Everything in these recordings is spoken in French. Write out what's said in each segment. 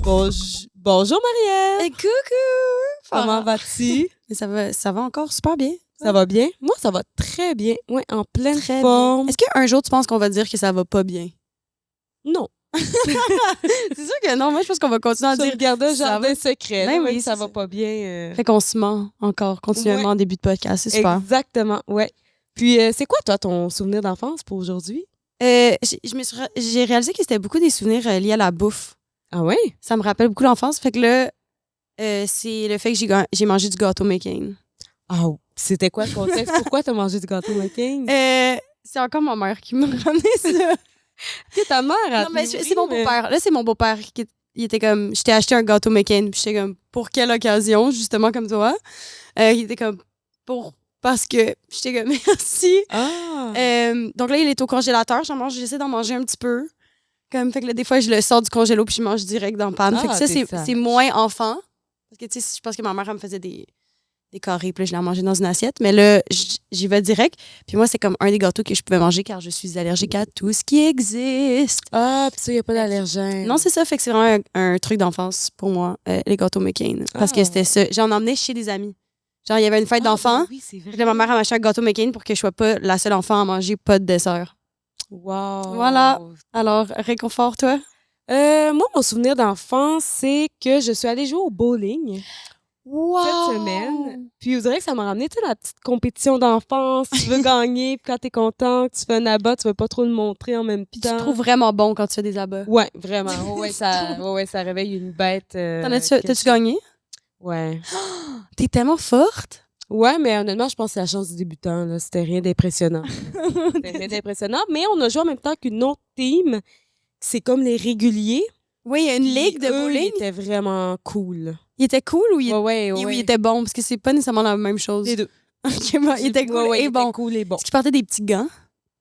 Bonjour Marielle. Coucou! Comment vas-tu? Ça va encore super bien. Ça va bien? Moi, ça va très bien. Oui, en pleine Très forme. bien. Est-ce qu'un jour, tu penses qu'on va dire que ça va pas bien? Non. C'est sûr que non. Moi, je pense qu'on va continuer à Je dire. regarde un ça jardin va- secret. Ben Même oui, si ça c'est va ça. pas bien. Fait qu'on se ment encore continuellement en début de podcast. C'est super. Exactement, ouais. Puis, c'est quoi, toi, ton souvenir d'enfance pour aujourd'hui? J'ai réalisé que c'était beaucoup des souvenirs liés à la bouffe. Ah oui? Ça me rappelle beaucoup l'enfance. Fait que là, c'est le fait que j'ai mangé du gâteau McCain. Ah, c'était quoi le contexte? Pourquoi t'as mangé du gâteau McCain? C'est encore ma mère qui m'a ramené ça. Que ta mère a Non, mais c'est mon beau-père. Là, c'est mon beau-père qui il était comme, je t'ai acheté un gâteau McCain. Puis j'étais comme, pour quelle occasion, justement comme toi? Il était comme, parce que j'étais comme, merci. Ah! Donc là, il est au congélateur. J'essaie d'en manger un petit peu. Comme, fait que là, des fois, je le sors du congélo puis je mange direct dans la panne. Ah, fait que ça, t'es sage. c'est moins enfant. Parce que, tu sais, je pense que ma mère, elle me faisait des carrés, puis là, je l'ai mangé dans une assiette. Mais là, j'y vais direct. Puis moi, c'est comme un des gâteaux que je pouvais manger car je suis allergique à tout ce qui existe. Ah, puis ça, il n'y a pas d'allergène. Non, c'est ça. Fait que c'est vraiment un truc d'enfance pour moi, les gâteaux McCain. Parce que c'était ça. J'en emmenais chez des amis. Genre, il y avait une fête d'enfants. Oui, c'est vrai. Puis là, ma mère a acheté un gâteau McCain pour que je sois pas la seule enfant à manger pas de dessert. Wow. Voilà. Alors, réconfort, toi? Moi, mon souvenir d'enfance, c'est que je suis allée jouer au bowling Wow! cette semaine. Puis vous direz que ça m'a ramené, tu sais, la petite compétition d'enfance. Tu veux gagner, puis quand t'es content, que tu fais un abat, tu veux pas trop le montrer en même Puis temps. tu te trouves vraiment bon quand tu fais des abats. Ouais, vraiment. Ouais, ça réveille une bête. T'as-tu gagné? Ouais. T'es tellement forte! Ouais, mais honnêtement, je pense que c'est la chance du débutant. Là. C'était rien d'impressionnant. C'était rien d'impressionnant. Mais on a joué en même temps qu'une autre team. C'est comme les réguliers. Oui, il y a une Puis ligue de eux, bowling. Ils étaient vraiment cool. Il était cool ou il, Ouais. ou il était bon? Parce que c'est pas nécessairement la même chose. Les deux. Ok, bon, il était cool Ouais, et il bon. était cool et bon. Est-ce qu'il portait des petits gants?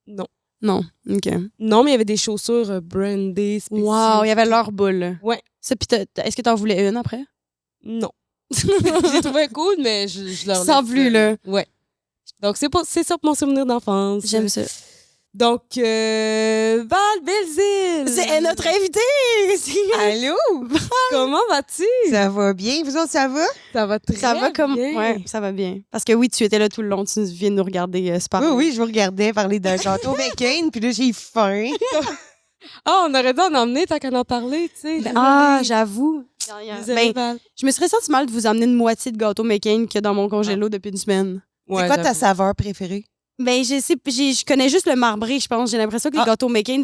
Non. Non. OK. Non, mais il y avait des chaussures brandées spéciales. Wow, il y avait leur boule. Ouais. Ça, puis est-ce que t'en voulais une après? Non. Je les trouvais cool, mais je leur Sans laisse, plus, là. Ouais. Donc, c'est ça pour mon souvenir d'enfance. J'aime ça. Donc, Val Belzile! C'est notre invité! Allô? Comment vas-tu? Ça va bien? Vous autres, ça va? Ça va très Ça va comme. bien. Ouais, ça va bien. Parce que oui, tu étais là tout le long. Tu viens de nous regarder se parler. Oui, je vous regardais parler d'un gâteau McCain, puis là, j'ai faim. Ah, on aurait dû en emmener tant qu'à en parler, tu sais. Ah, j'avoue. Désolée, Ben, Val. je me serais senti mal de vous amener une moitié de gâteau McCain qu'il y a dans mon congélo depuis une semaine. Ouais, C'est quoi ta j'avoue. saveur préférée? Ben, je connais juste le marbré, je pense. J'ai l'impression que les gâteaux McCain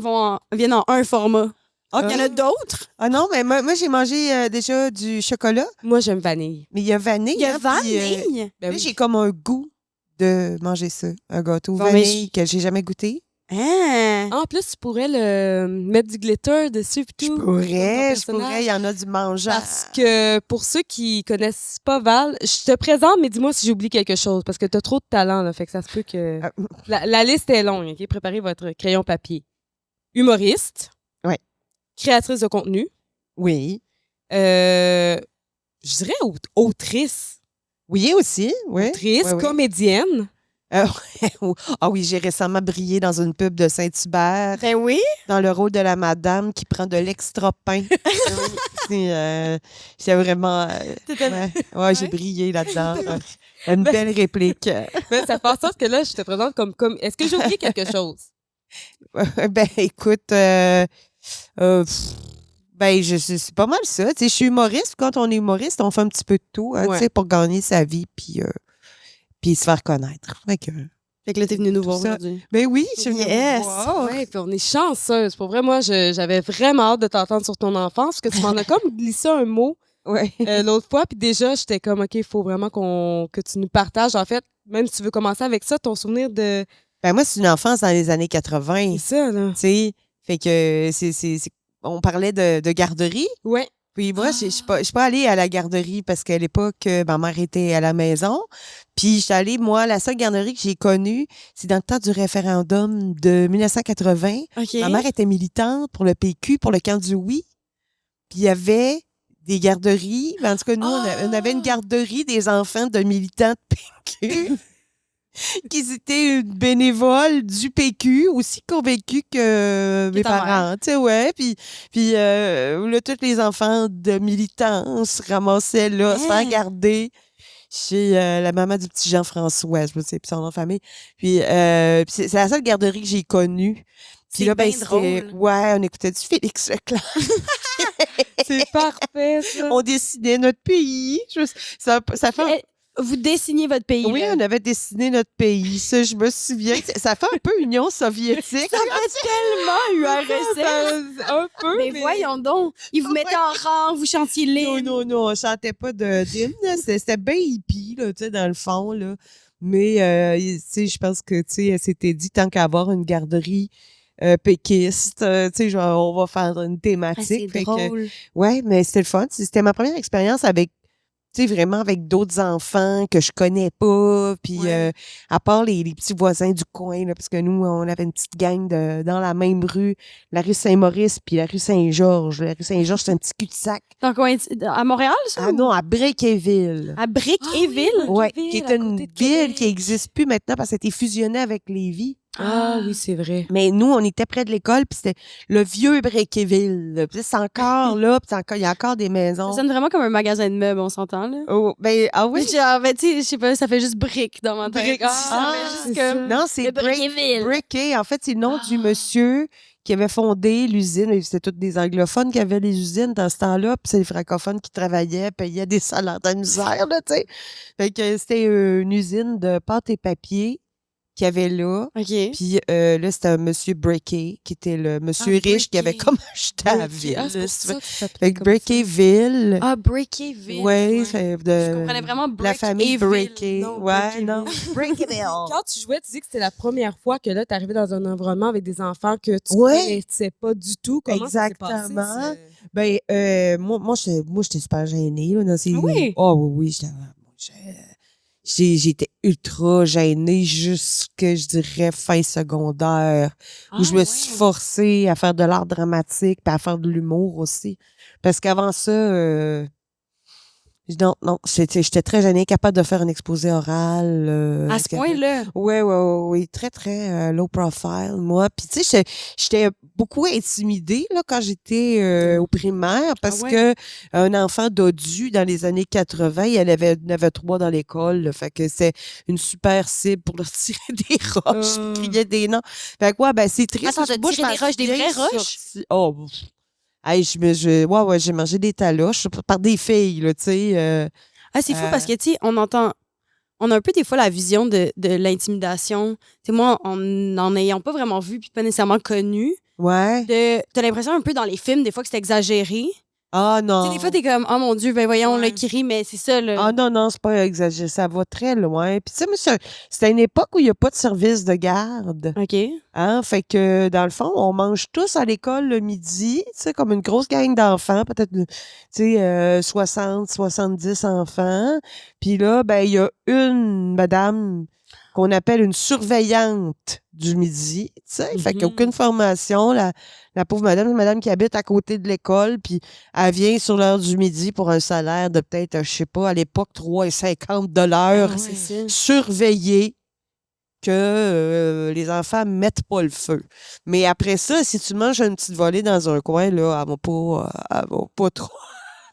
viennent en un format. Ah, Il y en a d'autres? Ah non, mais moi j'ai mangé déjà du chocolat, Moi, j'aime vanille. mais il y a vanille. Il y a hein, puis, vanille. Ben là, oui. j'ai comme un goût de manger ça, un gâteau Bon, mais vanille que j'ai jamais goûté. Hein? Ah, en plus, tu pourrais mettre du glitter dessus pis tout. Je pourrais, personnage. il y en a du mangeable. Parce que pour ceux qui connaissent pas Val, je te présente, mais dis-moi si j'oublie quelque chose, parce que t'as trop de talent, là, fait que ça se peut que... Ah. La liste est longue, OK? Préparez votre crayon papier. Humoriste. Ouais. Créatrice de contenu. Oui. Je dirais autrice. Oui, aussi. Oui. Autrice, Ouais, ouais. comédienne. Ah oui, j'ai récemment brillé dans une pub de Saint-Hubert Ben oui. dans le rôle de la madame qui prend de l'extra pain. C'est vraiment... ouais, j'ai brillé là-dedans. Une belle réplique. Ben, ça fait en sorte que là, je te présente comme... Est-ce que j'ai oublié quelque chose? Ben, écoute, c'est pas mal ça. Tu sais, je suis humoriste. Quand on est humoriste, on fait un petit peu de tout, hein, Ouais. tu sais, pour gagner sa vie puis se faire connaître. Fait que là, t'es venu nous voir Ça. aujourd'hui. Ben oui, je suis venue Yes. vous voir. Ouais, puis on est chanceuse. Pour vrai, moi, j'avais vraiment hâte de t'entendre sur ton enfance, parce que tu m'en as comme glissé un mot Ouais. l'autre fois, puis déjà, j'étais comme, OK, il faut vraiment que tu nous partages, en fait, même si tu veux commencer avec ça, ton souvenir de... Ben moi, c'est une enfance dans les années 80. C'est ça, là. Tu sais, fait que on parlait de garderie. Ouais. Puis moi, je suis pas allée à la garderie parce qu'à l'époque, ma mère était à la maison. Puis je suis allée, moi, la seule garderie que j'ai connue, c'est dans le temps du référendum de 1980. OK. Ma mère était militante pour le PQ, pour le camp du oui. Puis il y avait des garderies. En tout cas, nous, on avait une garderie des enfants de militants de PQ. qu'ils étaient une bénévole du PQ, aussi convaincue que mes ta mère. parents, tu sais, ouais. Puis là, tous les enfants de militants se ramassaient là, se faire garder chez la maman du petit Jean-François, je me sais plus son nom de famille. Puis c'est la seule garderie que j'ai connue. Puis C'est là, ben, bien drôle. ouais, on écoutait du Félix Leclerc. C'est parfait, ça. On dessinait notre pays. Ça fait Vous dessinez votre pays. Oui, là. on avait dessiné notre pays. Ça, je me souviens. Ça fait un peu Union soviétique. Ça fait tellement URSS. Un peu, Mais voyons donc. Ils vous mettaient en rang, vous chantiez Non, l'hymne. non, on chantait pas d'hymne. C'était bien hippie, là, tu sais, dans le fond, là. Mais, tu sais, je pense que, tu sais, elle s'était dit, tant qu'à avoir une garderie péquiste, tu sais, genre, on va faire une Ah, thématique. c'est Fait que, drôle. ouais, mais c'était le fun. C'était ma première expérience avec, tu sais, vraiment avec d'autres enfants que je connais pas. Puis, Ouais. à part les petits voisins du coin, là, parce que nous, on avait une petite gang dans la même rue, la rue Saint-Maurice puis la rue Saint-Georges. La rue Saint-Georges, c'est un petit cul-de-sac. Dans combien à Montréal, ça? Ah non, à Breakéville. À Brick-et-Ville? Ouais, Breakéville, qui est à une côté de ville Québec. qui n'existe plus maintenant parce que ça a été fusionné avec Lévis. Ah oui, c'est vrai. Mais nous, on était près de l'école, puis c'était le vieux Breakéville. Puis c'est encore là, puis il y a encore des Ça maisons. sonne vraiment comme un magasin de meubles, on s'entend, là. Oh, ben, ah oui? Genre, ben, tu sais, je sais pas, ça fait juste brick dans ma tête. Brick. Ça Ah, fait c'est juste ça. comme... Non, c'est Le Breakéville. Briquet. En fait, c'est le nom du Ah. monsieur qui avait fondé l'usine. C'était tous des anglophones qui avaient les usines dans ce temps-là, puis c'est les francophones qui travaillaient, payaient des salaires de misère, là, tu sais. Fait que c'était une usine de pâte et papier qu'il y avait là. OK. Puis là, c'était un monsieur Breaké, qui était le monsieur riche qui avait Breaké. comme acheté à la Breaké. ville. Ah, c'est là, pour si tu ça veux. que ça s'appelait Fait que comme ça. Breakéville. Ah, Breakéville. Ouais, Je comprenais vraiment la Brick famille et Ville. Breaké. Non, Ouais, Breakéville. non. Breakéville. Quand tu jouais, tu dis que c'était la première fois que là, tu arrivais dans un environnement avec des enfants que tu Ouais. connaissais pas du tout. Comment ça s'est passé? Exactement. Ben, moi, j'étais super gênée, là, dans ces... Ah oui? Oh, oui, j'étais ultra gênée jusque, je dirais, fin secondaire, où je me suis forcée à faire de l'art dramatique puis à faire de l'humour aussi. Parce qu'avant ça, non, j'étais très gênée, capable de faire un exposé oral. À ce point-là. Oui, très, très low profile, moi. Puis, tu sais, j'étais beaucoup intimidée là, quand j'étais au primaire parce Ah ouais? que un enfant dodu dans les années 80, il y en avait 3 dans l'école. Là. Fait que c'est une super cible pour leur tirer des roches, crier des noms. Fait que, ouais, ben, c'est triste. Attends, t'as Moi, tiré je des m'en roches, des suis bien vraies roches? sortie. Oh, hey, ouais, j'ai mangé des taloches par des filles, là, tu sais. Ah, c'est fou parce que, tu sais, on a un peu des fois la vision de l'intimidation. Tu sais, moi, en n'en ayant pas vraiment vu puis pas nécessairement connu, Ouais. t'as l'impression un peu dans les films, des fois, que c'est exagéré. Ah, Tu non. sais, des fois, t'es comme, oh mon Dieu, ben voyons, Ouais. le qui rit, mais c'est ça, là. Ah non, c'est pas exagéré. Ça va très loin. Puis, tu sais, moi, c'était une époque où il n'y a pas de service de garde. OK. Hein? Fait que, dans le fond, on mange tous à l'école le midi, tu sais, comme une grosse gang d'enfants, peut-être, tu sais, 60, 70 enfants. Puis là, ben, il y a une madame qu'on appelle une surveillante du midi, tu sais. Fait qu'il n'y a aucune formation. La pauvre madame, c'est une madame qui habite à côté de l'école, puis elle vient sur l'heure du midi pour un salaire de peut-être, je sais pas, à l'époque, 3,50 de l'heure, Ah, c'est ça. surveiller que les enfants mettent pas le feu. Mais après ça, si tu manges une petite volée dans un coin, là, elle va pas trop.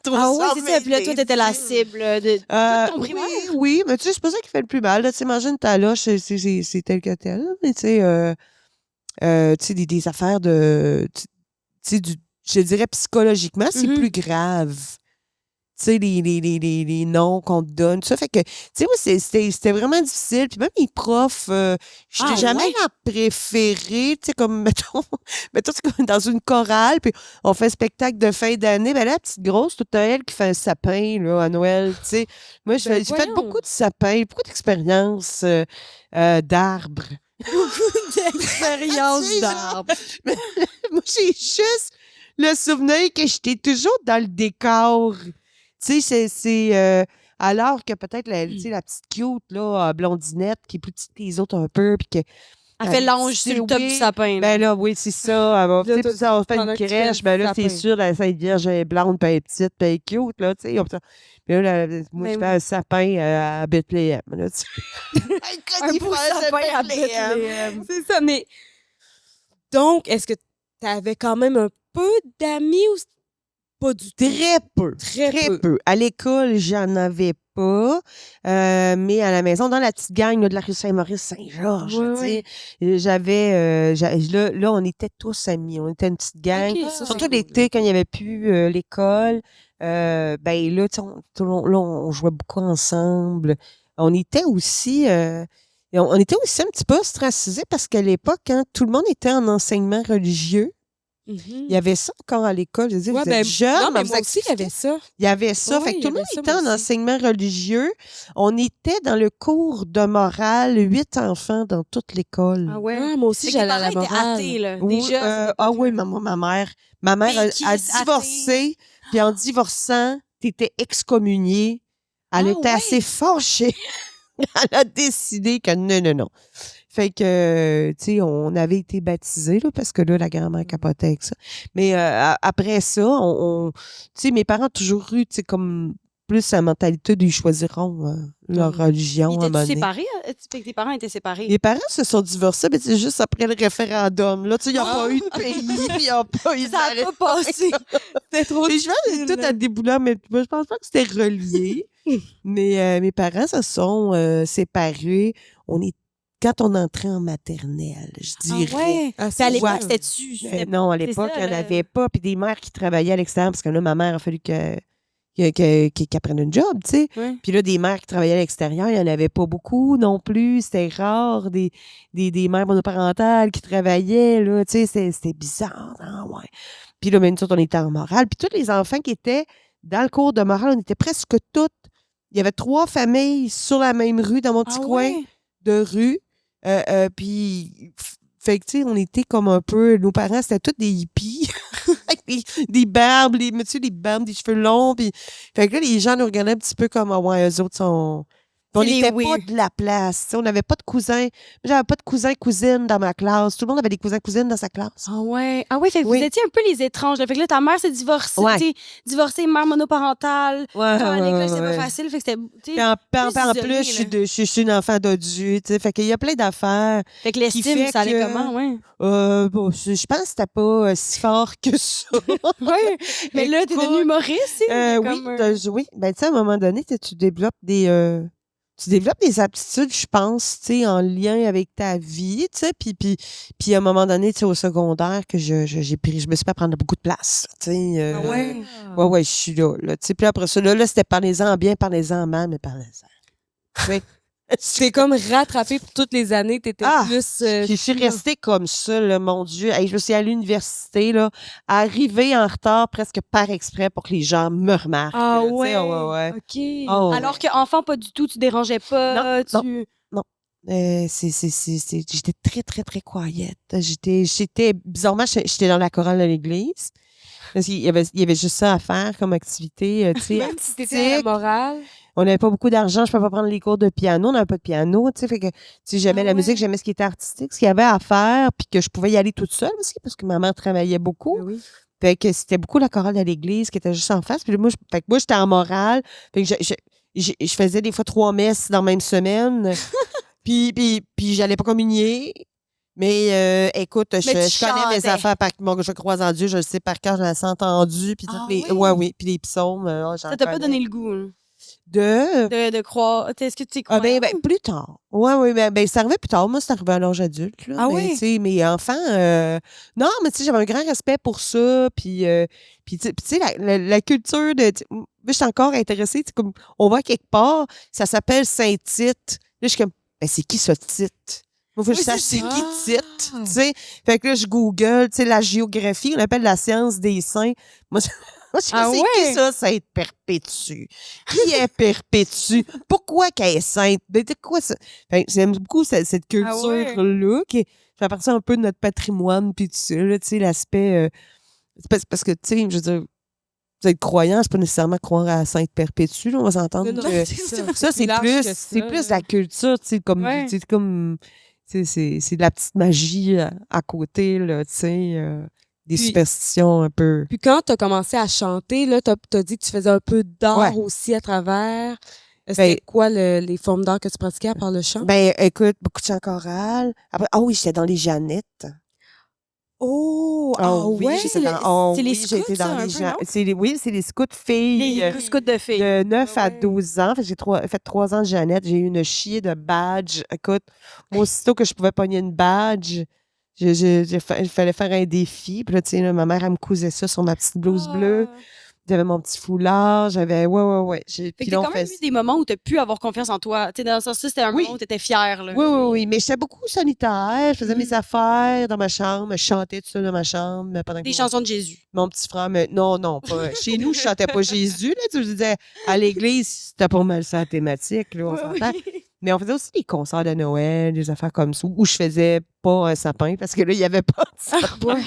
Ah oui, c'est ça. Puis là, toi, t'étais la cible de tout ton primaire. Oui, mais tu sais, c'est pas ça qui fait le plus mal. Là. Tu sais, manger une taloche, c'est tel que tel. Là. Mais tu sais, des affaires de... Tu sais, je dirais psychologiquement, c'est plus grave. Tu sais, les noms qu'on te donne, tout ça. Fait que, tu sais, moi, c'était vraiment difficile. Puis même les profs, je n'étais jamais la préférée. Tu sais, comme, mettons c'est comme dans une chorale, puis on fait un spectacle de fin d'année. Ben là, la petite grosse, tout elle qui fait un sapin, là, à Noël, tu sais. Moi, j'ai fait beaucoup de sapins, beaucoup d'expériences d'arbres. Expérience d'arbre. Moi, j'ai juste le souvenir que j'étais toujours dans le décor. Tu sais, c'est alors que peut-être tu sais, la petite cute, là, blondinette, qui est plus petite que les autres un peu, puis que Elle fait l'ange sur le top du sapin. Ben là, oui, c'est ça. Là, Tu sais, puis ça, on fait pendant une que tu fais crèche. le Ben là, c'est sapin. sûr, la Sainte Vierge elle est blonde, puis elle est petite, puis elle est cute, là, tu sais. Puis là, moi, Ben je fais un sapin à Bethléem, là, tu sais. Un beau sapin à Bethléem. C'est ça, mais... Donc, est-ce que tu avais quand même un peu d'amis ou pas du tout? Très peu. Très peu. À l'école, j'en avais pas. Mais à la maison, dans la petite gang là, de la rue Saint-Maurice, Saint-Georges, Ouais, tu sais, j'avais... là, on était tous amis. On était une petite gang. Ok, ça, Surtout c'est l'été, quand il n'y avait plus l'école. Ben là, tu sais, on jouait beaucoup ensemble. On était aussi... on était aussi un petit peu ostracisés parce qu'à l'époque, quand tout le monde était en enseignement religieux, il y avait ça encore à l'école. Je veux dire, Ouais, vous êtes jeunes, non, mais vous moi aussi, il y avait ça. il y avait ça. Oui, Fait que il y tout le monde avait ça, était moi en aussi. enseignement religieux. On était dans le cours de morale, 8 enfants dans toute l'école. Ah ouais. Ah, moi aussi, C'est que tes j'allais à la parents étaient morale. athées, là. Oui, Déjà. à cette ah époque-là. oui, ma mère a Péquiste, divorcé, puis en divorçant, t'étais excommuniée. Elle Ah était ouais? assez fâchée. Elle a décidé que non. Fait que, tu sais, on avait été baptisés, là, parce que là, la grand-mère capotait avec ça. Mais après ça, tu sais, mes parents ont toujours eu, tu sais, comme plus la mentalité d'ils choisiront leur religion à un Ils moment étaient donné. séparés? Fait que tes parents étaient séparés. Mes parents se sont divorcés, mais c'est juste après le référendum. Là, tu sais, ils n'ont Ah! pas eu de pays, ils n'ont pas eu Ça n'a pas passé. C'était trop Et je vais tout à déboulant, mais je pense pas que c'était relié. Mais mes parents se sont séparés. Quand on entrait en maternelle, je dirais. Ah ouais. Ah, Puis à l'époque, Ouais. c'était-tu? Non, à c'est l'époque, ça, il n'y en là. avait pas. Puis des mères qui travaillaient à l'extérieur, parce que là, ma mère a fallu qu'elle prenne un job, tu sais. Ouais. Puis là, des mères qui travaillaient à l'extérieur, il n'y en avait pas beaucoup non plus. C'était rare, des mères monoparentales qui travaillaient, là, tu sais, c'était bizarre. Ah, ouais. Puis là, même nous autres, on était en morale. Puis tous les enfants qui étaient dans le cours de morale, on était presque toutes. Il y avait 3 familles sur la même rue, dans mon petit Ah coin ouais. de rue. Puis, fait que, tu sais, on était comme un peu... Nos parents, c'était tous des hippies. Avec des barbes, tu sais, des barbes, des cheveux longs. Puis, fait que là, les gens nous regardaient un petit peu comme, ah ouais, eux autres sont... On C'est les n'était pas weird. de la place. Tu sais, on n'avait pas de cousins. J'avais pas de cousins-cousines dans ma classe. Tout le monde avait des cousins-cousines dans sa classe. Ah ouais. Ah ouais, fait que Oui. vous étiez un peu les étranges. Là. Fait que là, ta mère s'est divorcée. Ouais. t'sais, divorcée, mère monoparentale. Ouais, Genre, à l'école, c'était ouais. pas facile. Fait que c'était. t'sais, Puis en plus plus, isolé, je suis une enfant d'adulte. Tu sais, fait qu'il y a plein d'affaires. Fait que qui l'estime, fait ça allait que- comment, ouais. Bon, je pense que c'était pas si fort que ça. Ouais. Mais là, t'es Écoute, devenue humoriste, tu sais, oui, comme, oui. Ben, tu sais, à un moment donné, tu développes des aptitudes, je pense, tu sais, en lien avec ta vie, tu sais, puis à un moment donné, tu sais, au secondaire, que je me suis pas à prendre beaucoup de place, tu sais. Ah ouais. Ouais, je suis là, tu sais. Puis après ça, là, c'était parlez-en bien, parlez-en mal, mais parlez-en. Oui. T'es comme rattrapé pour toutes les années. T'étais Ah! plus... Je suis restée comme ça, là, mon Dieu. Hey, je me suis à l'université, là, arrivée en retard presque par exprès pour que les gens me remarquent. Ah là, tu sais, ouais. ouais. OK. Oh, Alors qu'enfant, pas du tout, tu dérangeais pas. Non, tu... J'étais très, très, très quiet. Bizarrement, j'étais dans la chorale de l'église. Parce qu'il y avait juste ça à faire comme activité, tu sais, Même si t'étais à la artistique. morale. On n'avait pas beaucoup d'argent, je ne pouvais pas prendre les cours de piano, on n'avait pas de piano, tu sais, fait que, tu sais, j'aimais Ah la musique, ouais. j'aimais ce qui était artistique, ce qu'il y avait à faire, puis que je pouvais y aller toute seule aussi, parce que ma mère travaillait beaucoup. Oui. Fait que c'était beaucoup la chorale de l'église qui était juste en face. Puis moi, j'étais en morale. Fait que je faisais des fois 3 messes dans la même semaine. puis j'allais pas communier. Mais écoute, tu je connais mes chantais. affaires par je crois en Dieu, je le sais par cœur, je l'ai entendu. Puis Ah toutes oui? oui, puis les psaumes, j'en Ça t'a pas connais. donné le goût, là, De... de croire. Est-ce que tu y Ah crois? ben, plus tard. Oui, ben, ça arrivait plus tard. Moi, c'est arrivé à l'âge adulte. Là. Ah Mais, oui? tu sais, mes enfants, non, mais tu sais, j'avais un grand respect pour ça. Puis tu sais, la culture de... Moi, je suis encore intéressée. Comme, on va quelque part, ça s'appelle Saint-Tite. Là, je suis comme, ben, c'est qui ce Tite? Moi, faut que je Oui, sache c'est c'est ça. qui Tite, tu sais. Fait que là, je Google, tu sais, la géographie, on appelle la science des saints. Moi, je Ah sais ouais? qui ça, Sainte Perpétue? Qui est Perpétue? Pourquoi qu'elle est sainte? Ben, c'est quoi ça? Fait que j'aime beaucoup cette culture-là, qui fait partie un peu de notre patrimoine, puis tout ça, là, tu sais, l'aspect... c'est parce que, tu sais, je veux dire, vous êtes croyant, c'est pas nécessairement croire à Sainte Perpétue, là, on va s'entendre. Non, que c'est ça. Ça, c'est large plus, que ça, c'est plus là. la culture, tu sais, comme... Ouais. Tu sais, comme Tu sais, c'est de la petite magie à côté, là, tu sais, des Puis- superstitions un peu. Puis quand tu as commencé à chanter, là, t'as dit que tu faisais un peu d'art Ouais. aussi à travers. C'était quoi les formes d'art que tu pratiquais à part le chant? Ben, écoute, beaucoup de chant choral. Après, oui, j'étais dans les Jeannettes. Oh, ouais. c'est les j'ai scouts, été ça, dans un les peu, non? Oui, c'est les scouts filles. Les scouts de filles. De 9 à Ouais. 12 ans. Fait que j'ai fait 3 ans de Jeannette. J'ai eu une chier de badge. Écoute, moi, aussitôt que je pouvais pogner une badge, il fallait faire un défi. Puis là, tu sais, là, ma mère, elle me cousait ça sur ma petite blouse bleue. J'avais mon petit foulard. J'avais... Ouais. Fait Puis que là, t'as on quand même fait... eu des moments où t'as pu avoir confiance en toi. Tu sais, dans le sens c'était un Oui. moment où t'étais fière, là. Oui. Mais j'étais beaucoup solitaire. Je faisais Mhm. mes affaires dans ma chambre. Je chantais tout ça dans ma chambre pendant que Des chansons de Jésus. mon petit frère, mais non, pas. Chez nous, je chantais pas Jésus, là. Tu sais, je disais, à l'église, c'était pas mal ça la thématique, là, on s'entend. Mais on faisait aussi des concerts de Noël, des affaires comme ça, où je faisais pas un sapin, parce que là, il y avait pas de sapin. Ouais.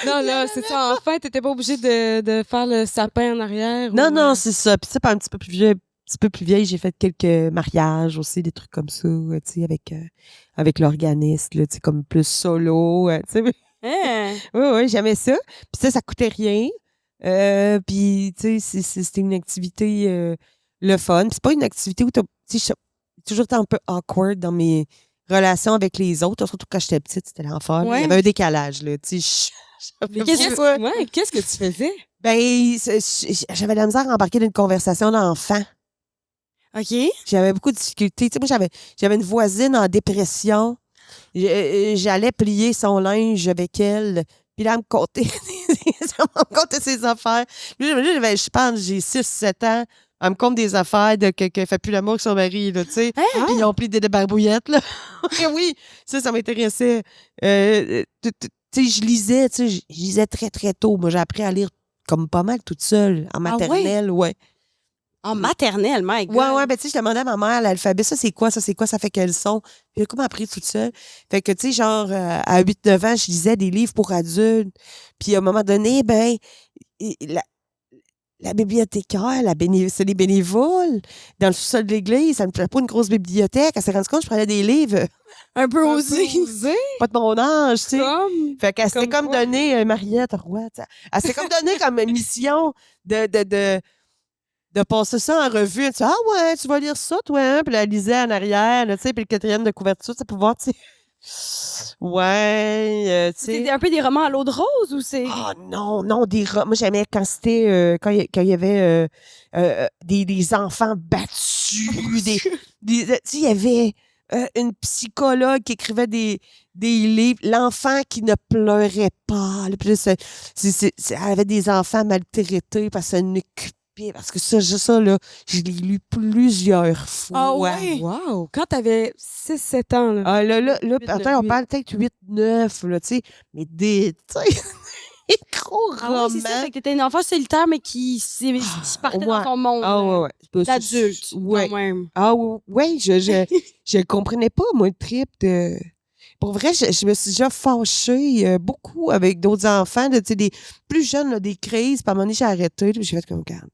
Non, là, c'est ça. En fait, t'étais pas obligé de faire le sapin en arrière. Non, c'est ça. Puis ça, un petit peu plus vieille, j'ai fait quelques mariages aussi, des trucs comme ça, tu sais, avec l'organiste, là, tu sais, comme plus solo, tu sais. Hein? Oui, j'aimais ça. Puis ça coûtait rien. Puis, tu sais, c'était une activité le fun. Puis c'est pas une activité où tu sais, j'ai toujours été un peu awkward dans mes relations avec les autres. Surtout quand j'étais petite, c'était l'enfer. Ouais. Il y avait un décalage, là. Tu sais, Mais qu'est-ce que tu faisais? Ben, j'avais de la misère à embarquer dans une conversation d'enfant. OK. J'avais beaucoup de difficultés. Tu sais, moi, j'avais une voisine en dépression. J'allais plier son linge avec elle. Puis là, elle me contait ses affaires. Lui, je pense, j'ai 6-7 ans. Elle me compte des affaires qu'elle fait plus l'amour que son mari, là, tu sais. Hein? Puis ils ont pris des barbouillettes, là. Oui, ça m'intéressait. Tu sais, je lisais très, très tôt. Moi, j'ai appris à lire comme pas mal toute seule, en maternelle, ouais. En maternelle, my God. Ouais, ben tu sais, je demandais à ma mère l'alphabet, ça c'est quoi, ça fait quel son. Puis j'ai comme appris toute seule. Fait que, tu sais, genre, à 8-9 ans, je lisais des livres pour adultes. Puis à un moment donné, ben, la bibliothécaire, c'est les bénévoles, dans le sous-sol de l'église, ça ne me faisait pas une grosse bibliothèque. Elle s'est rendue compte que je prenais des livres, Un peu Un osé. peu osé, pas de mon âge, tu sais. comme... Fait qu'elle s'était Comme comme quoi? donné, Mariette Roy, tu sais, elle s'est comme donné comme mission de passer ça en revue. Elle dit, ah ouais, tu vas lire ça, toi, hein? Puis elle lisait en arrière, là, tu sais, puis le 4e de couverture, tu pour voir, tu sais. Ouais, tu sais. C'était un peu des romans à l'eau de rose ou c'est. Ah non, moi j'aimais quand c'était quand il y avait des enfants battus, tu sais, il y avait une psychologue qui écrivait des livres, l'enfant qui ne pleurait pas. Là, puis là, elle avait des enfants maltraités parce que ça n'occupait. Parce que ça, là, je l'ai lu plusieurs fois. Ah ouais? Wow! Quand t'avais 6-7 ans, là. Ah, là, Huit, attends, neuf, on parle peut-être 8-9, là, tu sais, mais des gros Ah romans. ouais, c'est ça. Fait que t'étais une enfant solitaire, mais qui partait dans ouais. ton monde. Ah, ouais. D'adulte, Ouais. quand même. Ah, ouais, je comprenais pas, moi, le trip de... Pour vrai, je me suis déjà fâchée beaucoup avec d'autres enfants, tu sais, des plus jeunes, là, des crises. Puis à un moment donné, j'ai arrêté, puis j'ai fait comme, regarde,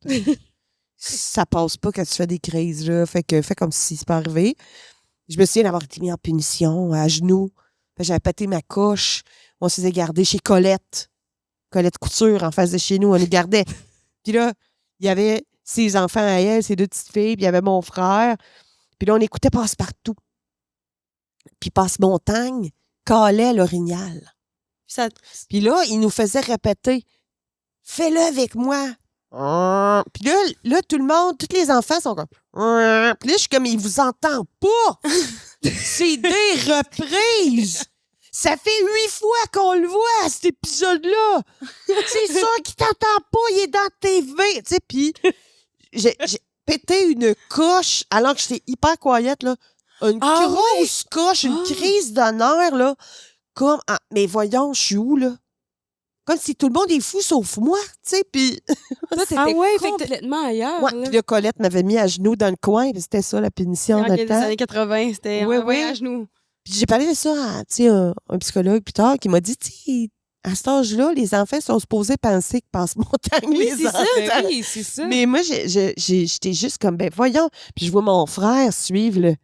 ça passe pas quand tu fais des crises, là. Fait comme si c'est pas arrivé. Je me souviens d'avoir été mis en punition, à genoux. J'avais pété ma couche. On se faisait garder chez Colette Couture, en face de chez nous. On les gardait. Puis là, il y avait ses enfants à elle, ses 2 petites filles, puis il y avait mon frère. Puis là, on écoutait Passe-Partout. Puis Passe-Montagne calait l'orignal. Puis là, il nous faisait répéter « Fais-le avec moi! » Puis là, tout le monde, tous les enfants sont comme « Puis là, je suis comme « Il vous entend pas! » C'est des reprises! Ça fait 8 fois qu'on le voit, à cet épisode-là! C'est sûr qu'il t'entend pas, il est dans la TV! Tu sais, puis j'ai pété une coche alors que j'étais hyper quiet, là. Une grosse coche, une crise d'honneur, là. Comme, mais voyons, je suis où, là? Comme si tout le monde est fou sauf moi, tu sais, puis... Toi, t'étais complètement ailleurs. Ouais, là. puis là, Colette m'avait mis à genoux dans le coin, puis c'était ça, la punition Dans de les temps. années 80, c'était Oui. à genoux. Puis j'ai parlé de ça à, tu sais, un psychologue plus tard qui m'a dit, tu sais, à cet âge-là, les enfants sont supposés penser que Passe-Montagne Oui, les c'est ça. entend. Oui, c'est ça. Mais moi, j'étais juste comme, ben voyons. Puis je vois mon frère suivre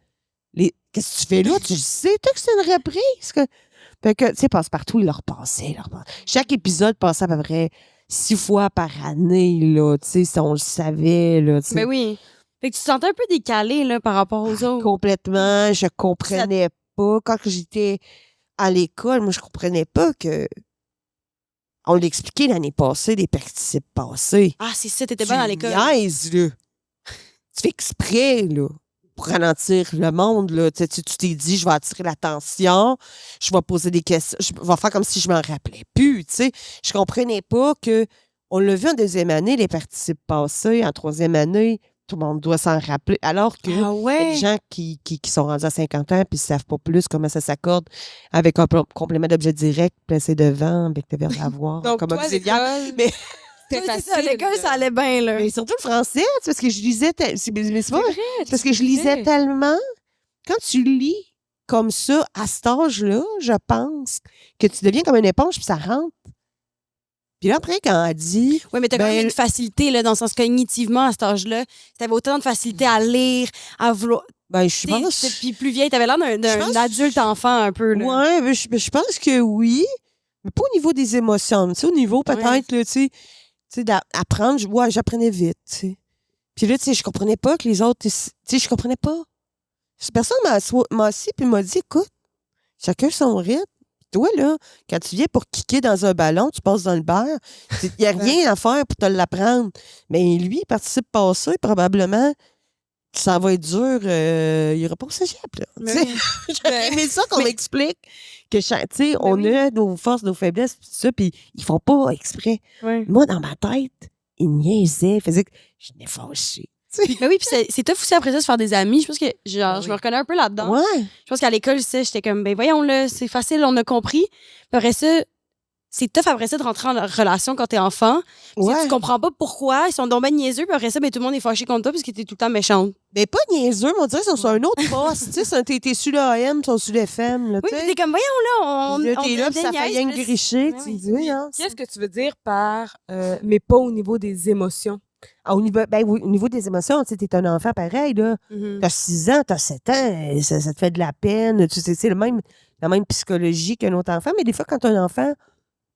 Qu'est-ce que tu fais là? Tu sais, toi, que c'est une reprise? Fait que, tu sais, Passe-Partout, il leur passait. Chaque épisode passait à peu près 6 fois par année, là. Tu sais, si on le savait, là. Tu sais. Ben oui. Fait que tu te sentais un peu décalé, là, par rapport aux autres. Complètement. Je comprenais pas. Quand j'étais à l'école, moi, je comprenais pas que. On l'expliquait l'année passée, des participes passés. Ah, c'est ça, t'étais bonne à l'école. Niaise, là. Tu fais exprès, là, pour ralentir le monde, là. Tu t'es dit, je vais attirer l'attention, je vais poser des questions, je vais faire comme si je m'en rappelais plus, tu sais. Je comprenais pas que, on l'a vu en deuxième année, les participes passés, en troisième année, tout le monde doit s'en rappeler, alors que Ah il y a ouais? des gens qui sont rendus à 50 ans puis ils savent pas plus comment ça s'accorde avec un complément d'objet direct placé devant avec le verbe avoir Donc, comme toi, à auxiliaire. l'école, Mais- c'était Oui, c'est facile. ça, l'école, ça allait bien, là. Mais surtout le français, c'est parce que je lisais. Mais c'est pas vrai, c'est parce que je lisais tellement. Quand tu lis comme ça, à cet âge-là, je pense que tu deviens comme une éponge puis ça rentre. Puis là, après, quand elle dit. Oui, mais t'as quand Ben, même une facilité, là, dans le sens cognitivement, à cet âge-là. T'avais autant de facilité à lire, à vouloir. Ben, je pense. Puis plus vieille, t'avais l'air Je pense- d'un adulte enfant, un peu, là. Ouais, mais je pense que oui. Mais pas au niveau des émotions. Tu sais, au niveau peut-être, là, tu sais, d'apprendre. Ouais, j'apprenais vite, tu sais. Puis là, tu sais, je comprenais pas que les autres. Tu sais, je comprenais pas. Cette personne m'a assis puis m'a dit, écoute, chacun son rythme. Toi, là, quand tu viens pour kicker dans un ballon, tu passes dans le beurre. Il n'y a rien à faire pour te l'apprendre. Mais lui, il participe pas à ça, et probablement, ça va être dur. Il n'y aura pas au cégep, là. Mais Tu sais, oui. j'aurais aimé ça qu'on m'explique que, tu sais, on a nos forces, nos faiblesses, tout ça, puis ils font pas exprès. Ouais. Moi, dans ma tête, ils niaisaient, ils faisaient que je n'ai fâché. Mais oui, puis c'est tough aussi après ça de se faire des amis. Je pense que genre, Ah je oui. me reconnais un peu là-dedans. Ouais. Je pense qu'à l'école, j'étais comme, ben voyons, là, c'est facile, on a compris. Puis après ça, c'est tough après ça de rentrer en relation quand t'es enfant. Parce que Ouais. tu comprends pas pourquoi. Ils sont donc ben niaiseux. Puis après ça, ben, tout le monde est fâché contre toi parce que t'es tout le temps méchante. Mais pas niaiseux, mais on dirait qu'ils sont sur un autre poste. Tu sais, t'es sur l'AM, ils sont sur l'FM, là, Oui, tu puis sais. t'es comme, voyons, là, on Puis là, t'es là, puis ça fait rien que gricher. Ouais, Tu oui. dis, oui, hein. Qu'est-ce que tu veux dire par mais pas au niveau des émotions? Au niveau, oui, au niveau des émotions, tu sais, t'es un enfant pareil, là. Mhm. T'as 6 ans, t'as 7 ans, ça te fait de la peine. Tu sais, c'est la même psychologie qu'un autre enfant. Mais des fois, quand un enfant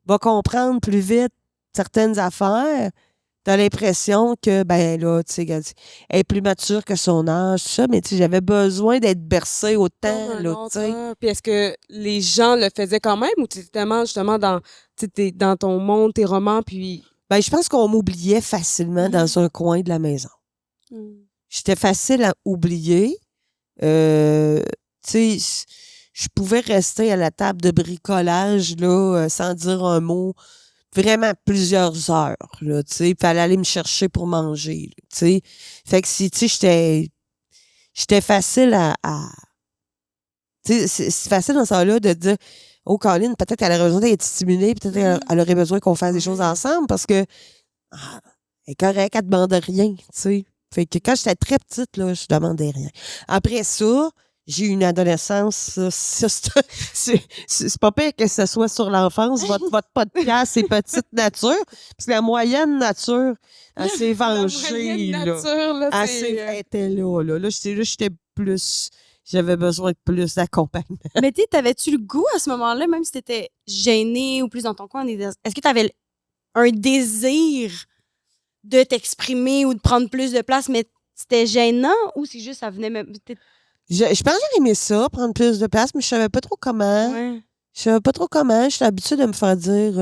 va comprendre plus vite certaines affaires, t'as l'impression que, ben là, tu sais, elle est plus mature que son âge, tout ça. Mais tu sais, j'avais besoin d'être bercée autant, là, tu sais. Puis est-ce que les gens le faisaient quand même ou tu étais tellement justement dans, dans ton monde, tes romans, puis... Ben, je pense qu'on m'oubliait facilement dans un coin de la maison. Mhm. J'étais facile à oublier. Tu sais, je pouvais rester à la table de bricolage, là, sans dire un mot, vraiment plusieurs heures, là, tu sais. Il fallait aller me chercher pour manger, là, tu sais. Fait que si, tu sais, j'étais facile à tu sais, c'est facile dans ce temps-là de dire, oh, Colin, peut-être qu'elle aurait besoin d'être stimulée, peut-être qu'elle aurait besoin qu'on fasse des choses ensemble parce que, elle est correcte, elle demande rien, tu sais. Fait que quand j'étais très petite, là, je demandais rien. Après ça, j'ai eu une adolescence. Ça, c'est pas pire que ce soit sur l'enfance. Votre podcast, c'est petite nature. Parce que la moyenne nature, elle s'est vengée. Là. Elle était là. Là, j'étais plus. J'avais besoin de plus d'accompagnement. Mais tu sais, t'avais-tu le goût à ce moment-là, même si t'étais gênée ou plus dans ton coin, est-ce que t'avais un désir de t'exprimer ou de prendre plus de place, mais c'était gênant ou c'est juste ça venait même. Je pense que j'aurais aimé ça, prendre plus de place, mais je savais pas trop comment. Ouais. Je savais pas trop comment. J'étais habituée de me faire dire.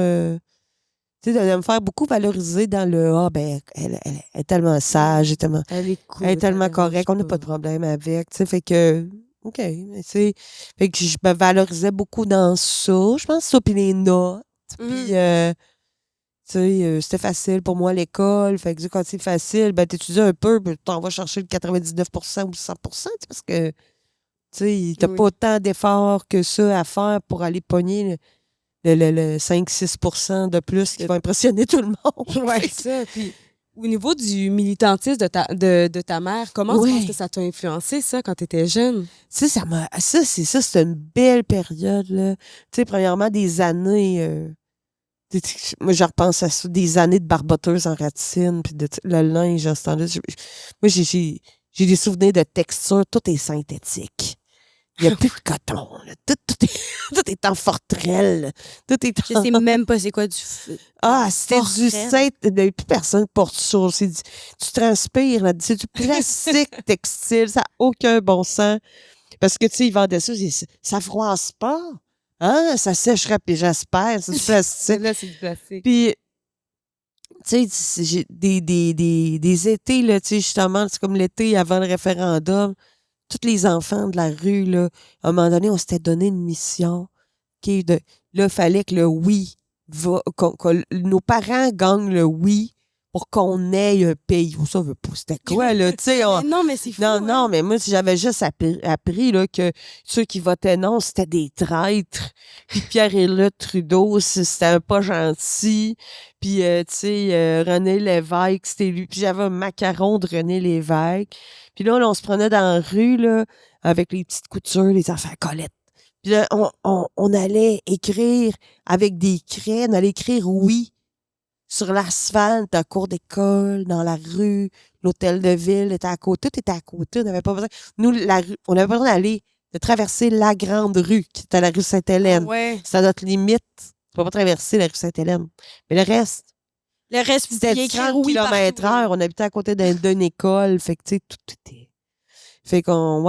Tu sais, de me faire beaucoup valoriser dans le ah, ben, elle est tellement sage, Elle est cool. elle est tellement correcte, on n'a pas de problème avec. Tu sais, fait que. OK. Mais tu sais, fait que je me valorisais beaucoup dans ça. Je pense ça, puis les notes. Puis. Tu sais, c'était facile pour moi à l'école. Fait que quand c'est facile, ben t'étudies un peu, ben, t'en vas chercher le 99% ou le 100%, parce que tu sais, t'as pas autant d'efforts que ça à faire pour aller pogner le 5-6% de plus qui va impressionner tout le monde. Ouais, c'est ça. Puis, au niveau du militantisme de ta mère, comment tu penses que ça t'a influencé, ça, quand tu étais jeune? Tu sais, c'est une belle période, là. Tu sais, premièrement, des années... moi, je repense à ça, des années de barboteuse en ratine, puis le linge, en ce temps-là. Moi, j'ai des souvenirs de texture, tout est synthétique. Il n'y a plus de coton. Là. Tout est en forterelle. Tout est Je sais même pas c'est quoi du Ah, c'était du forterelle. plus personne porte ça. Tu transpires, là. C'est du plastique textile. Ça n'a aucun bon sens. Parce que, tu sais, ils vendaient ça. Ça froisse pas. Hein? Ça séchera, puis j'espère. C'est du plastique. Là, c'est du plastique. Puis, tu sais, j'ai des étés, là, tu sais, justement, c'est comme l'été avant le référendum. Tous les enfants de la rue, là, à un moment donné, on s'était donné une mission. Là, il fallait que le oui, nos parents gagnent le oui pour qu'on ait un pays. Ça veut pas, c'était quoi, là? Tu sais, Mais non, mais c'est fou. non, non, mais moi, si j'avais juste appris là, que ceux qui votaient non, c'était des traîtres. Puis Pierre-Éliott Trudeau, c'était pas gentil. Puis, tu sais, René Lévesque, c'était lui. Puis j'avais un macaron de René Lévesque. Puis là, on se prenait dans la rue, là, avec les petites coutures, les affaires Colette. Puis là, on allait écrire avec des craies, on allait écrire oui sur l'asphalte, à cours d'école, dans la rue, l'hôtel de ville était à côté, tout était à côté, on n'avait pas besoin. Nous, la rue, on n'avait pas besoin de traverser la grande rue, qui était la rue Sainte-Hélène. Ouais. C'est à notre limite. Tu peux pas traverser la rue Sainte-Hélène. Mais le reste, Le reste, c'était il écrit 30 oui km/h. partout. On habitait à côté d'une école. Fait que, tu sais, tout était. Fait qu'on,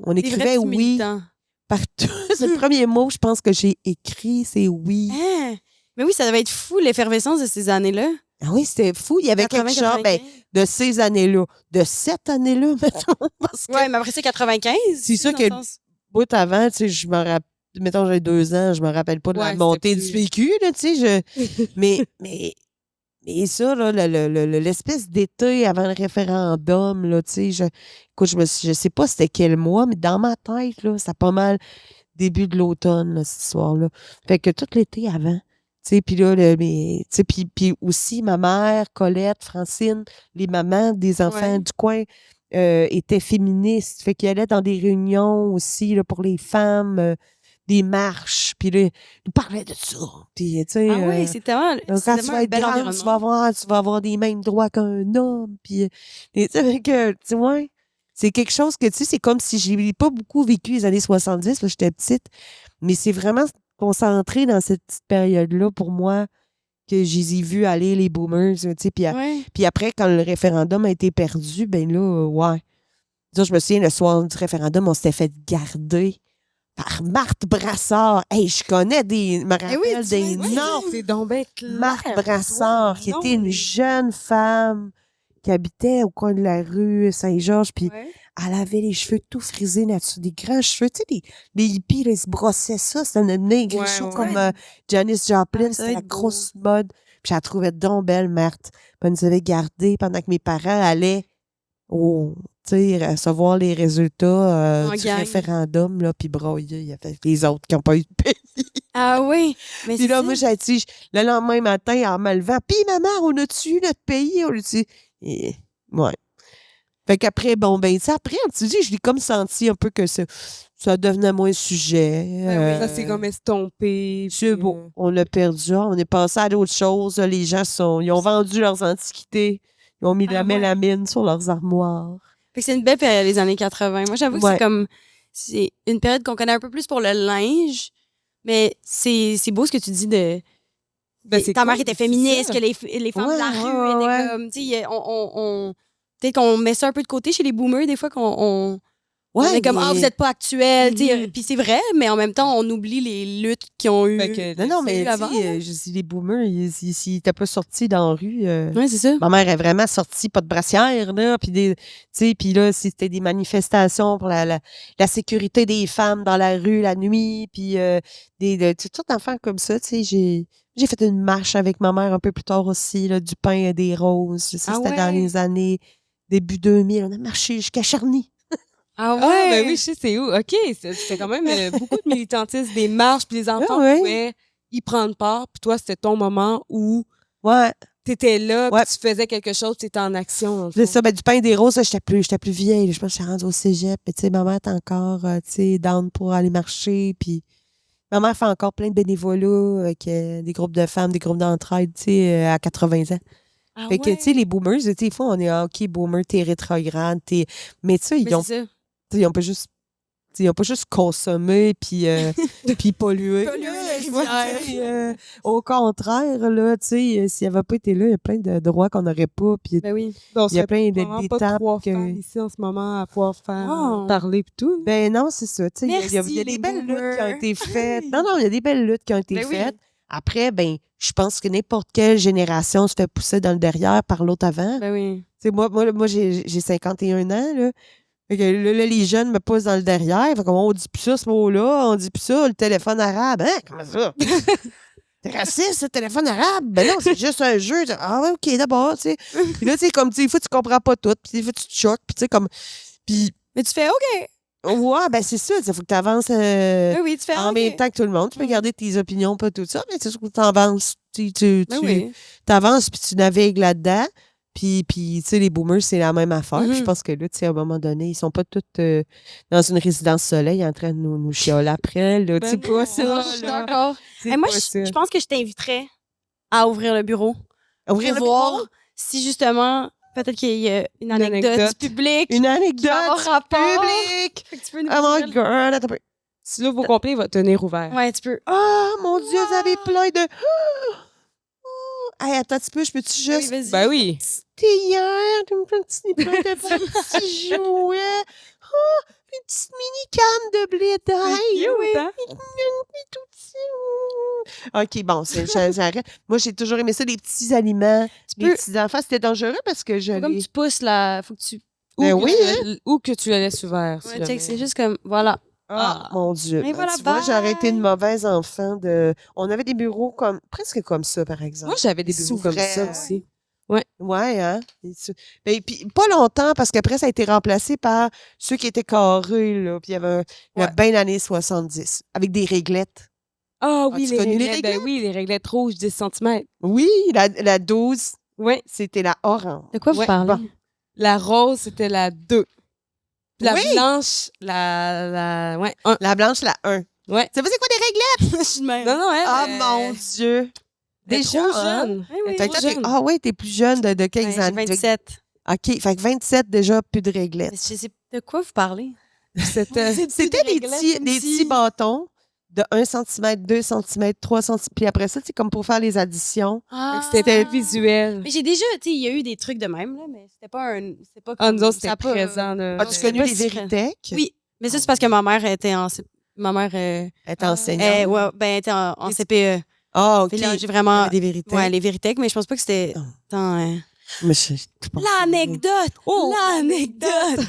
on Des écrivait vrais petits oui militants. partout. C'est le premier mot, je pense, que j'ai écrit, c'est oui. Hein? Mais oui, ça devait être fou, l'effervescence de ces années-là. Ah oui, c'était fou. Il y avait quelque chose, ben, de ces années-là, de cette année-là, mettons. Parce que, Ouais, mais après, c'est 95. C'est ça dans que- le sens- bout avant, tu sais, je me rappelle, mettons, j'ai 2 ans, je me rappelle pas de la Ouais, montée c'était du PQ, là, tu sais, mais ça, là, l'espèce d'été avant le référendum, là, tu sais, écoute, je sais pas c'était quel mois, mais dans ma tête, là, c'est pas mal début de l'automne, là, cette histoire-là. Fait que tout l'été avant, tu sais, puis là, tu sais, puis aussi ma mère, Colette, Francine, les mamans des enfants Ouais. du coin étaient féministes. Fait qu'ils allaient dans des réunions aussi, là, pour les femmes, des marches, puis là, ils parlaient de ça. Puis, tu sais, Ah oui, c'est tellement, donc, c'est quand tu tellement vas un être bel grande, environnement. tu vas avoir des mêmes droits qu'un homme. Puis, tu sais, que, tu vois, c'est quelque chose que, tu sais, c'est comme si j'ai pas beaucoup vécu les années 70, là, j'étais petite, mais c'est vraiment concentré dans cette petite période-là pour moi que je les ai vus aller, les boomers, tu sais, Ouais. puis après, quand le référendum a été perdu, ben là, ouais. Disons, je me souviens, le soir du référendum, on s'était fait garder par Marthe Brassard. Hey, je connais me rappelle oui, tu des m'as dit. noms. C'est donc bien clair. Marthe Brassard, qui était une jeune femme qui habitait au coin de la rue Saint-Georges, puis Ouais. elle avait les cheveux tout frisés là-dessus, des grands cheveux. Tu sais, les hippies, là, ils se brossaient ça. C'était une nez Ouais, chaud ouais. comme Janis Joplin. Ah, ça doit C'était la être beau. grosse mode. Puis je la trouvais donc belle, Marthe. Puis elle nous avait gardés pendant que mes parents allaient tu sais, recevoir les résultats En du gang. référendum, là, puis broyer. Il y avait les autres qui n'ont pas eu de paix. Ah oui. Mais Puis c'est là, ça. moi, j'ai dit, le lendemain matin, en me levant, puis maman, on a-tu eu notre pays? On a-tu... Et, ouais. Fait qu'après, bon, ben, tu sais, après, tu dis, je l'ai comme senti un peu que ça devenait moins sujet. Ben oui, ça s'est comme estompé. C'est puis, beau. On l'a perdu. On est passé à d'autres choses. Les gens ils ont vendu leurs antiquités. Ils ont mis de la Ah ouais. mélamine sur leurs armoires. Fait que c'est une belle période, les années 80. Moi, j'avoue que Ouais. c'est comme. C'est une période qu'on connaît un peu plus pour le linge, mais c'est beau ce que tu dis de. Ben, c'est ta mère cool, était c'est féministe, ça. que les femmes de la Ouais, rue ouais, étaient ouais. comme. Tu sais, peut-être qu'on met ça un peu de côté chez les boomers, des fois, qu'on on est comme, mais- vous n'êtes pas actuel. Tu sais, Mhm. puis c'est vrai, mais en même temps, on oublie les luttes qu'ils ont eues. Fait que, Non, mais avant, tu sais, je dis les boomers, s'ils n'étaient pas sortis dans la rue. Oui, c'est ça. Ma mère est vraiment sortie, pas de brassière, là. Puis là, c'était des manifestations pour la sécurité des femmes dans la rue la nuit. Puis toutes sortes d'affaires comme ça. Tu sais, j'ai fait une marche avec ma mère un peu plus tard aussi, là, du pain et des roses. Ça, Ah c'était dans ouais? les années début 2000. On a marché jusqu'à Charny. Ah ouais? Ah, ben oui, je sais c'est où. OK, c'était quand même beaucoup de militantisme, des marches, puis les enfants ouais. pouvaient y prendre part. Puis toi, c'était ton moment où Ouais. t'étais là, Ouais. puis tu faisais quelque chose, tu étais en action. dans le C'est fond. ça, ben, du pain et des roses, là, j'étais plus vieille. là. Je pense que j'étais rendue au cégep. Mais tu sais, ma mère est encore, tu sais, down pour aller marcher. Puis ma mère fait encore plein de bénévolat avec des groupes de femmes, des groupes d'entraide, tu sais, à 80 ans. Ah Fait que, ouais? tu sais, les boomers, tu sais, des fois, on est OK, boomer, t'es rétrograde, mais tu sais, Mais c'est ça. ils ont pas juste Ils n'ont pas juste consommé puis pollué. Polluer là, les tu vois, rivières. tu sais, au contraire, là, tu sais, s'il n'avait pas été là, il y a plein de droits qu'on n'aurait pas. Puis Ben oui. On il y a serait plein vraiment pas d'étapes trois que... femmes ici en ce moment à pouvoir faire Oh. parler et tout. là. Ben non, c'est ça. tu sais, il y a Merci, des les belles luttes qui ont boomers. été faites. Non, il y a des belles luttes qui ont été Ben oui. faites. Après, ben, je pense que n'importe quelle génération se fait pousser dans le derrière par l'autre avant. Ben oui. Tu sais, moi j'ai 51 ans, là. Fait que là, les jeunes me poussent dans le derrière. Fait qu'on dit plus ça, ce mot-là. On dit plus ça, le téléphone arabe. Hein? Comment ça? T'es raciste, le téléphone arabe? Ben non, c'est juste un jeu. Ah ouais, OK, d'abord, tu sais. Puis là, tu sais, comme, tu sais, des fois, tu comprends pas tout. Puis des fois, tu te choques. Puis tu sais, comme... Puis, Mais tu fais OK. ouais, ben c'est ça. Il faut que tu avances Oui, tu fais en OK. même temps que tout le monde. Tu peux Mm. garder tes opinions, pas tout ça, mais c'est sûr que tu avances. Tu Ben oui. avances, puis tu navigues là-dedans. Puis tu sais, les boomers, c'est la même affaire. Puis je Mhm. pense que là, tu sais, à un moment donné, ils sont pas tous dans une résidence soleil en train de nous chioler après. Là, Ben tu sais, pas non, ça. Je suis là. d'accord. C'est Hey, moi, pas ça. je pense que je t'inviterais à ouvrir le bureau. Ouvrir Pour le voir bureau? si justement, peut-être qu'il y a une anecdote anecdote. publique Une qui anecdote va avoir rapport. publique. Fait que tu peux nous Oh my ouvrir le- God, attends un peu. Si là, vos complets va tenir ouvert. Ouais, tu peux. Oh mon Dieu, vous avez plein de... Hey, attends un petit peu, je peux-tu Oui, juste... vas-y. Ben oui. C'était hier, plein de petits jouets. Oh, une petite mini-canne de blé d'ail. Cute, hein? Tout petit. OK, bon, j'arrête. Moi, j'ai toujours aimé ça, les petits aliments, les peux- petits enfants. C'était dangereux parce que je Faut comme les... tu pousses là. Faut que tu. Ben Ou que oui, tu- Ou que tu le laisses ouvert. si Ouais, jamais. check, c'est juste comme. Voilà. Ah, mon Dieu. Et voilà, tu vois, j'ai arrêté une bye. mauvaise enfant de... On avait des bureaux presque comme ça, par exemple. Moi, j'avais des bureaux comme ça S'ouvrait. aussi. Ouais, hein? Ben, puis pas longtemps, parce qu'après, ça a été remplacé par ceux qui étaient carrés, là. Puis il y avait bien l'année 70, avec des réglettes. Ah oui, As-tu les connu les réglettes. Ben réglettes? oui, les réglettes rouges, 10 cm. Oui, la 12, Oui. c'était la orange. De quoi vous Ouais, parlez? bon. La rose, c'était la 2. Puis la Oui. blanche, la... Ouais, 1. La blanche, la 1. Ouais. Ça faisait quoi des réglettes? Je suis de même. Non, non, elle... Ah, elle- mon Dieu! elle est Déjà, trop hein? jeune. Oui, oui. Fait que trop toi, jeune. ah ouais, t'es plus jeune de Ouais, 15 j'ai ans. 27. OK, fait que 27, déjà, plus de réglettes. Mais je sais de quoi vous parlez? C'était... C'était des réglettes petits bâtons de 1 cm, 2 cm, 3 cm. Puis après ça, c'est comme pour faire les additions. Ah. C'était visuel. Mais j'ai déjà, tu sais, il y a eu des trucs de même, là, mais c'était pas un. C'était pas Ah, comme. nous autres, ça c'était a pas, présent. là. As-tu c'était connu pas les si Véritech? Oui. Mais ça, c'est parce que ma mère était en. Ma mère. Elle était enseignante. Ouais, ben, elle était en CPE. Ah, OK. Puis là, j'ai Il y vraiment. avait des Véritech. Ouais, les Véritech, mais je pense pas que c'était Oh. tant. Mais je pense- L'anecdote! Oh, L'anecdote!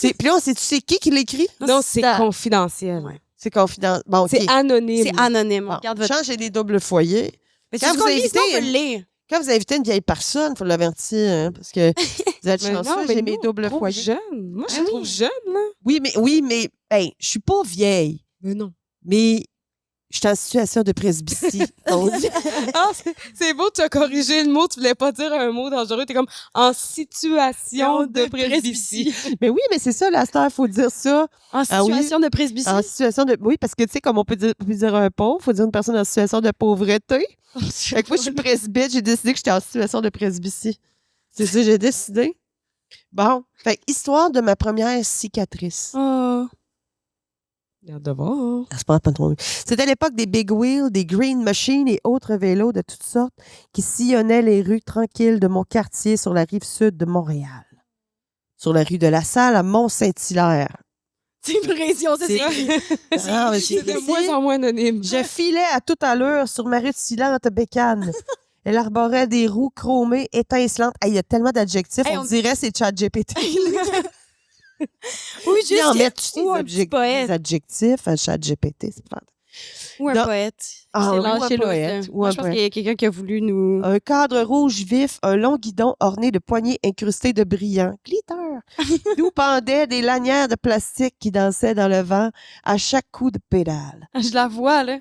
Puis là, on sait-tu c'est qui l'écrit? Non, c'est ça. confidentiel. Ouais. C'est confidentiel. Bon, OK. C'est anonyme. C'est anonyme. On Bon, regarde votre. Changez les doubles foyers. Mais quand quand vous vous invitez- sinon, on peut le lire. Quand vous invitez une vieille personne, il faut l'avertir, hein, parce que vous êtes Mais chanceux, non, mais j'ai nous, mes on doubles trouve foyers. jeune. Moi, je Ah oui. trouve jeune, là. Oui, mais hey, je suis pas vieille, Mais non. mais je suis en situation de presbytie. Donc, Ah, c'est beau, tu as corrigé le mot. Tu voulais pas dire un mot dangereux. T'es comme en situation de presbytie. mais oui, mais c'est ça, la star, il faut dire ça. En Ah oui? situation de presbytie. En situation de. Oui, parce que tu sais, comme on peut dire un pauvre, il faut dire une personne en situation de pauvreté. Fait que moi, je suis presbyte, j'ai décidé que j'étais en situation de presbytie. C'est ça, j'ai décidé. Bon, fait que histoire de ma première cicatrice. Oh. Regarde de voir. Ça se prend pas trop. C'était à l'époque des Big Wheels, des Green Machines et autres vélos de toutes sortes qui sillonnaient les rues tranquilles de mon quartier sur la rive sud de Montréal. Sur la rue de la Salle à Mont-Saint-Hilaire. C'est une pression, ça, C'est- c'est. Ah, mais C'est c'est de ici. moins en moins anonyme. Je filais à toute allure sur ma route silente bécane. Elle arborait des roues chromées étincelantes. Hey, il y a tellement d'adjectifs, Hey, on on- dirait c'est ChatGPT. Oui, Ils en juste. mettent Ou un petit poète. des adjectifs à ChatGPT. C'est pas... Ou un Non. poète. Ah, C'est ou un lâché poète, l'autre. ou Moi, un je pense poète. qu'il y a quelqu'un qui a voulu nous. Un cadre rouge vif, un long guidon orné de poignées incrustées de brillants. Glitter! D'où pendaient des lanières de plastique qui dansaient dans le vent à chaque coup de pédale. Je la vois, là.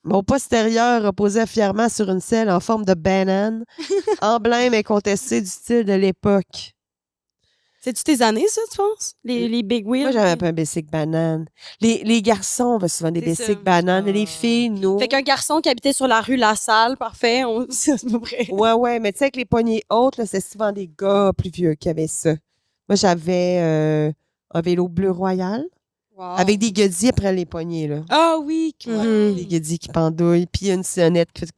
Mon postérieur reposait fièrement sur une selle en forme de banane, emblème incontesté du style de l'époque. C'est-tu tes années, ça, tu penses? Les Big Wheels? Moi, j'avais un peu un bicycle banane. Les garçons avaient souvent des C'est ça. bicycles bananes. Et les Ah. filles, nous. Fait qu'un garçon qui habitait sur la rue La Salle, parfait, c'est à peu près. Ouais, mais tu sais, avec les poignées hautes, là, c'est souvent des gars plus vieux qui avaient ça. Moi, j'avais un vélo bleu royal. Wow. Avec des guedilles après les poignets, là. Ah oui! Mhm. Des guedilles qui pendouillent, puis une sonnette qui fait...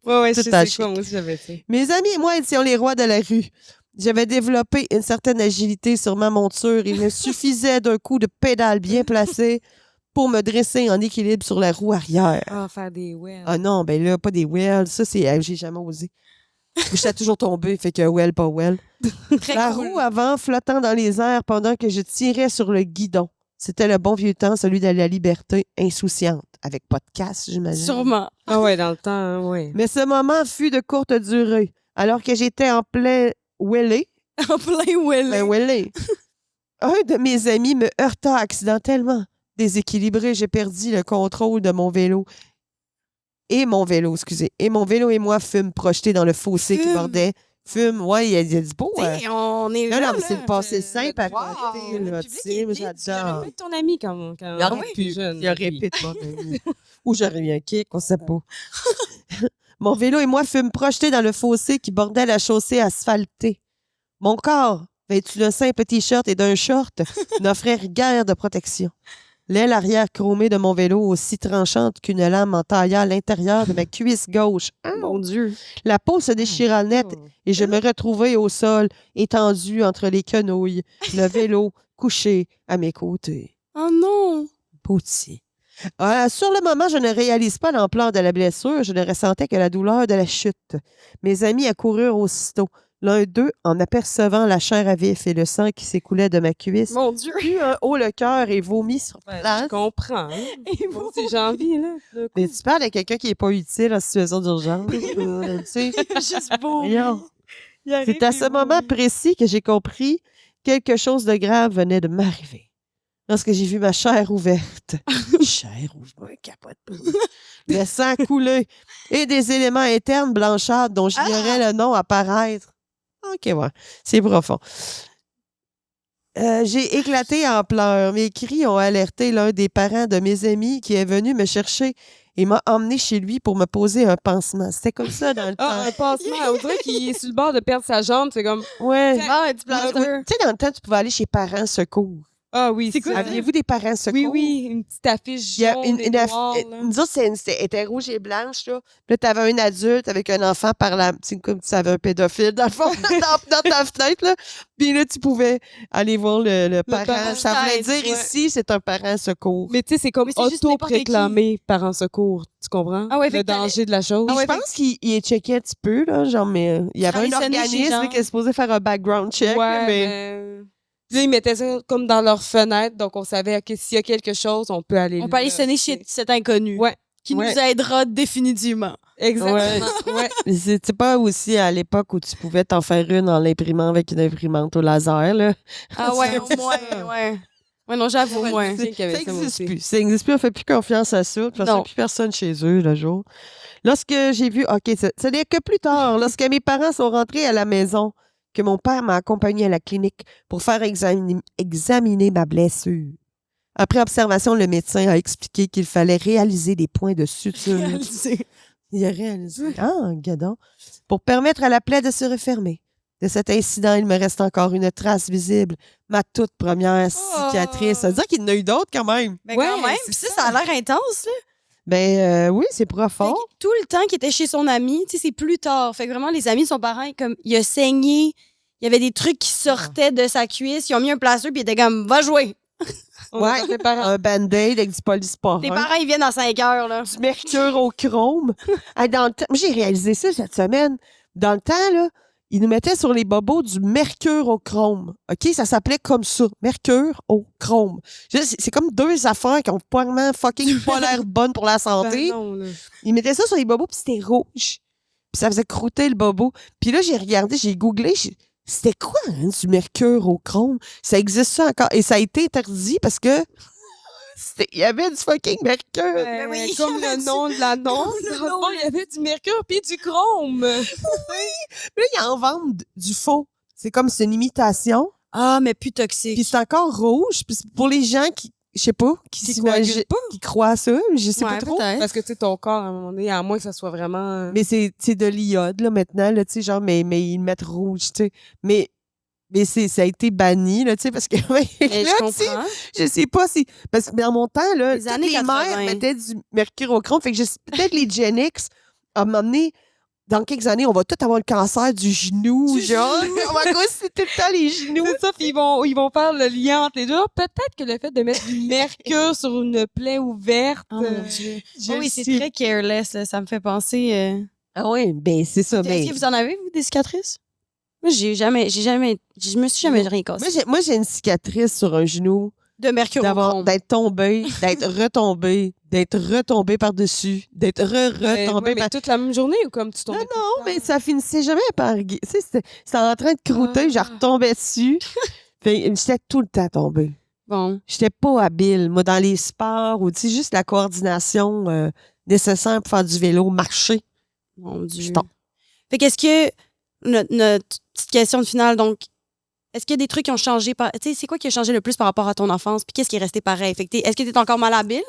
Ouais, Tout je sais taché. quoi, moi aussi j'avais ça. Mes amis et moi étions les rois de la rue. J'avais développé une certaine agilité sur ma monture. Il me suffisait d'un coup de pédale bien placé pour me dresser en équilibre sur la roue arrière. Ah, faire des wells. Ah non, ben là, pas des wells. Ça, c'est... j'ai jamais osé. J'étais toujours tombée, fait que well, pas well. Très La cool. roue avant flottant dans les airs pendant que je tirais sur le guidon. C'était le bon vieux temps, celui de la liberté insouciante. Avec pas de casse, j'imagine. Sûrement. Ah ouais, dans le temps, hein, ouais. Mais ce moment fut de courte durée. Alors que j'étais en plein wellé, En plein Willy. un de mes amis me heurta accidentellement. Déséquilibré, j'ai perdu le contrôle de mon vélo. Et mon vélo et moi fûmes projetés dans le fossé qui Fume. bordait. Fume, ouais, il a dit beau. T'sais, on est Non, là, non, mais c'est le passé simple à Wow, côté, le là, public tu sais, est moi, vite, j'adore. Tu ton ami quand on Il aurait est plus jeune. Il aurait pu mon ami. Ou j'aurais eu un kick, on sait pas. Mon vélo et moi fûmes projetés dans le fossé qui bordait la chaussée asphaltée. Mon corps, vêtu d'un simple t-shirt et d'un short, n'offrait guère de protection. L'aile arrière chromée de mon vélo, aussi tranchante qu'une lame entailla à l'intérieur de ma cuisse gauche. Mon Dieu. La peau se déchira net et je me retrouvai au sol, étendu entre les quenouilles, le vélo couché à mes côtés. Oh non. Petit. Sur le moment, je ne réalise pas l'ampleur de la blessure. Je ne ressentais que la douleur de la chute. Mes amis accoururent aussitôt. L'un d'eux, en apercevant la chair à vif et le sang qui s'écoulait de ma cuisse, Mon Dieu. eut un haut le cœur et vomit sur Ben, place. je comprends. Hein. Moi aussi, j'ai envie, là. Le Mais tu parles à quelqu'un qui n'est pas utile en situation d'urgence. Tu sais, Juste beau. voyons. C'est à ce moment précis que j'ai compris quelque chose de grave venait de m'arriver. Lorsque j'ai vu ma chair ouverte. Chair ouverte, capote. Le sang coulait et des éléments internes blanchâtres dont j'ignorais le nom apparaître. OK, ouais. C'est profond. J'ai éclaté en pleurs. Mes cris ont alerté l'un des parents de mes amis qui est venu me chercher et m'a emmené chez lui pour me poser un pansement. C'était comme ça dans le Ah, un temps. pansement. On dirait qu'il est sur le bord de perdre sa jambe. C'est comme. Ouais. Ah, un petit plaster. Tu sais, dans le temps, tu pouvais aller chez Parents Secours. Ah oui, C'est quoi ça? Aviez-vous des Parents Secours? Oui, oui, une petite affiche Il y a jaune et noire. là. nous autres, elle était rouge et blanche, là. Puis là, t'avais un adulte avec un enfant par la... C'est comme si t'avais un pédophile, dans le fond, dans ta fenêtre, là. Puis là, tu pouvais aller voir le parent. parent Ça voulait aide, dire ouais. ici, c'est un parent secours. Mais tu sais, c'est comme Mais c'est juste n'importe auto-préclamé par un secours. Tu comprends? Ah ouais, fait le que t'allais- danger de la chose. Je pense qu'il est checké un petit peu, là, genre, mais il y avait un Allez sonner chez organisme genre. qui est supposé faire un background check, Ouais, mais... mais... Là, ils mettaient ça comme dans leur fenêtre, donc on savait que s'il y a quelque chose, on peut aller On peut aller sonner chez cet inconnu. Ouais. Qui Ouais. nous aidera définitivement. Exactement. Ouais. Mais c'était pas aussi à l'époque où tu pouvais t'en faire une en l'imprimant avec une imprimante au laser, là. Ah ouais, au moins, ouais. Ouais, non, j'avoue, Ouais, ouais. c'est- qu'il y avait Ça ça, moi n'existe aussi. plus. Ça n'existe plus. On fait plus confiance à ça. De toute façon, Non. il y a plus personne chez eux le jour. Lorsque j'ai vu... OK, ce n'est que plus tard, lorsque mes parents sont rentrés à la maison, que mon père m'a accompagné à la clinique pour faire examiner ma blessure. Après observation, le médecin a expliqué qu'il fallait réaliser des points de suture. Il a réalisé. Ah, gadon. Pour permettre à la plaie de se refermer. De cet incident, il me reste encore une trace visible. Ma toute première cicatrice. Ça veut dire qu'il y en a eu d'autres quand même. Ben Ouais, quand même. c'est Puis ça, ça. ça a l'air intense, là. Ben oui, c'est profond. Fait que tout le temps qu'il était chez son ami, tu sais, c'est plus tard. Fait que vraiment, les amis de son parent, comme, il a saigné, il y avait des trucs qui sortaient de sa cuisse, ils ont mis un plaster, puis il était comme, va jouer. Ouais, Tes parents. un band-aid avec du polysporin. Tes parents, ils viennent dans 5 heures, là. Du mercure au chrome. Hey, dans le temps, moi, j'ai réalisé ça cette semaine. Dans le temps, là, ils nous mettaient sur les bobos du mercure au chrome. OK? Ça s'appelait comme ça. Mercure au chrome. C'est comme deux affaires qui ont vraiment fucking pas l'air bonnes pour la santé. Ben non, là. Ils mettaient ça sur les bobos, puis c'était rouge. Puis ça faisait croûter le bobo. Puis là, j'ai regardé, j'ai googlé. C'était quoi, hein, du mercure au chrome? Ça existe ça encore? Et ça a été interdit parce que il y avait du fucking mercure. Ben oui. Comme le nom de l'annonce. Le Dans le nom, fond, il y avait du mercure puis du chrome. Puis là, ils en vendent du faux. C'est comme c'est une imitation. Ah, mais plus toxique. Puis c'est encore rouge. Puis c'est pour les gens qui, je sais pas, qui Qui s'imaginent, coagulent pas. qui croient à ça, je sais pas Ouais, trop. peut-être. Parce que, tu sais, ton corps, à un moment donné, à moins que ça soit vraiment... Mais c'est de l'iode, là, maintenant, là, tu sais, genre, mais ils le mettent rouge, tu sais. Mais Mais ça a été banni, là, tu sais, parce que là, Je tu sais, comprends. je sais pas si... Parce que dans mon temps, là, Les toutes années les 80. mères mettaient du mercurochrome. Fait que peut-être les Gen X, à un moment donné, dans quelques années, on va tous avoir le cancer du genou, genre. On va cause c'est tout le temps les genoux. C'est ça, puis ils vont faire le lien entre les deux. Peut-être que le fait de mettre du mercure sur une plaie ouverte. Oh mon Dieu. Je Oui, c'est sais. très careless. Là. Ça me fait penser... Ah oui, ben c'est ça. Est-ce Ben, que vous en avez, vous, des cicatrices? Moi, je me suis jamais rien cassé. moi, j'ai une cicatrice sur un genou De mercure au chrome. d'être tombé, d'être retombé par-dessus, d'être retombé Mais par... toute la même journée ou comme tu tombais tout le Non, temps? mais ça finissait jamais par... Tu sais, c'était en train de croûter, je retombais dessus. Fait, j'étais tout le temps tombée. Bon. J'étais pas habile, moi, dans les sports, ou tu sais, juste la coordination nécessaire pour faire du vélo, marcher. Mon Dieu. Je tombe. Fait qu'est-ce que notre petite question de finale, donc, est-ce qu'il y a des trucs qui ont changé tu sais, c'est quoi qui a changé le plus par rapport à ton enfance? Puis qu'est-ce qui est resté pareil? Fait que est-ce que t'es encore malhabile?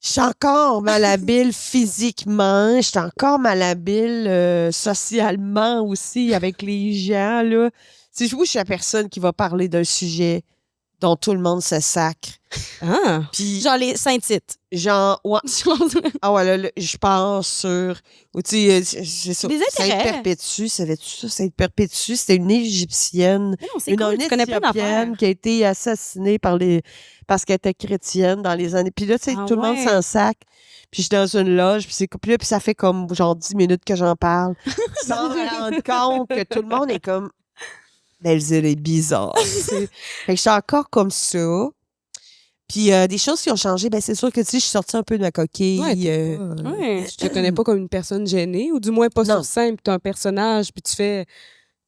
Je suis encore malhabile physiquement, je suis encore malhabile socialement aussi avec les gens, là. C'est je suis la personne qui va parler d'un sujet dont tout le monde se sacre. Ah! Puis, Genre les Saint-Tite. genre, ouais. Ah ouais, là, je pense sur... Ou tu sais, c'est ça. Des intérêts. Sainte-Perpétue, savais-tu ça? Sainte-Perpétue, c'était une Égyptienne. Mais non, c'est Une cool, tu connais plein d'affaires. Éthiopienne qui a été assassinée parce qu'elle était chrétienne dans les années... Puis là, tu sais, Ah tout le monde ouais. s'en sac. Puis je suis dans une loge, puis ça fait comme genre 10 minutes que j'en parle. Sans me rendre compte que tout le monde est comme... Elle est bizarre. Fait que je suis encore comme ça. Puis des choses qui ont changé, ben c'est sûr que tu sais, je suis sortie un peu de ma coquille. Ouais, Ouais. je te connais pas comme une personne gênée, ou du moins pas Non. sur scène, puis t'as un personnage, puis tu fais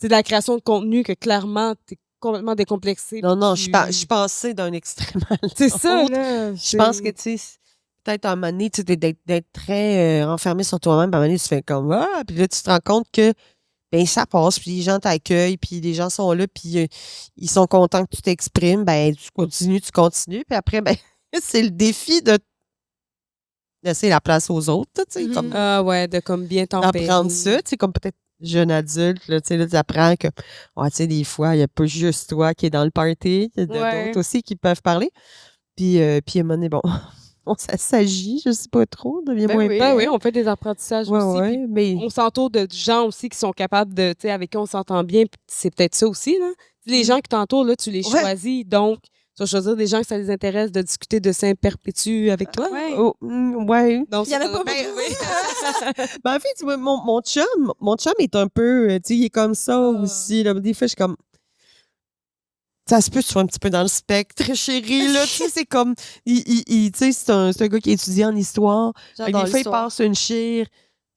de la création de contenu que clairement t'es complètement décomplexé. Non, puis non, tu- je suis passée d'un extrême à l'autre. C'est ça, là. Je pense que, tu sais, peut-être à un moment donné, tu sais, d'être très enfermé sur toi-même, à un moment donné, tu fais comme, ah, puis là, tu te rends compte que, ben, ça passe, puis les gens t'accueillent, puis les gens sont là, puis ils sont contents que tu t'exprimes, ben, tu continues, puis après, ben, c'est le défi de laisser la place aux autres, tu sais, Mhm. comme Ah ouais, de comme bien tempérer. d'apprendre ça, tu sais, comme peut-être jeune adulte, là, tu sais, là, tu apprends que, ouais, tu sais, des fois, il n'y a pas juste toi qui est dans le party, il y a Ouais. d'autres aussi qui peuvent parler. Puis à un moment donné, bon, ça s'agit, je sais pas trop, devient Ben moins oui. Ben oui, on fait des apprentissages Ouais, aussi. ouais, puis mais on s'entoure de gens aussi qui sont capables de, tu sais, avec qui on s'entend bien. Puis c'est peut-être ça aussi, là. Les gens qui t'entourent, là, tu les Ouais. choisis. Donc, tu vas choisir des gens que ça les intéresse de discuter de Saint-Perpétue avec toi. Ouais. oh, ouais. Donc, Il y en a ça- pas ben beaucoup. oui. Ben, en fait, tu vois, mon chum est un peu, tu sais, il est comme ça aussi, là. Des fois, je suis comme, ça se peut que tu sois un petit peu dans le spectre, chérie, là. Tu sais, c'est comme, tu sais, c'est un gars qui étudie en histoire. J'adore Des fois, il l'histoire. passe une chire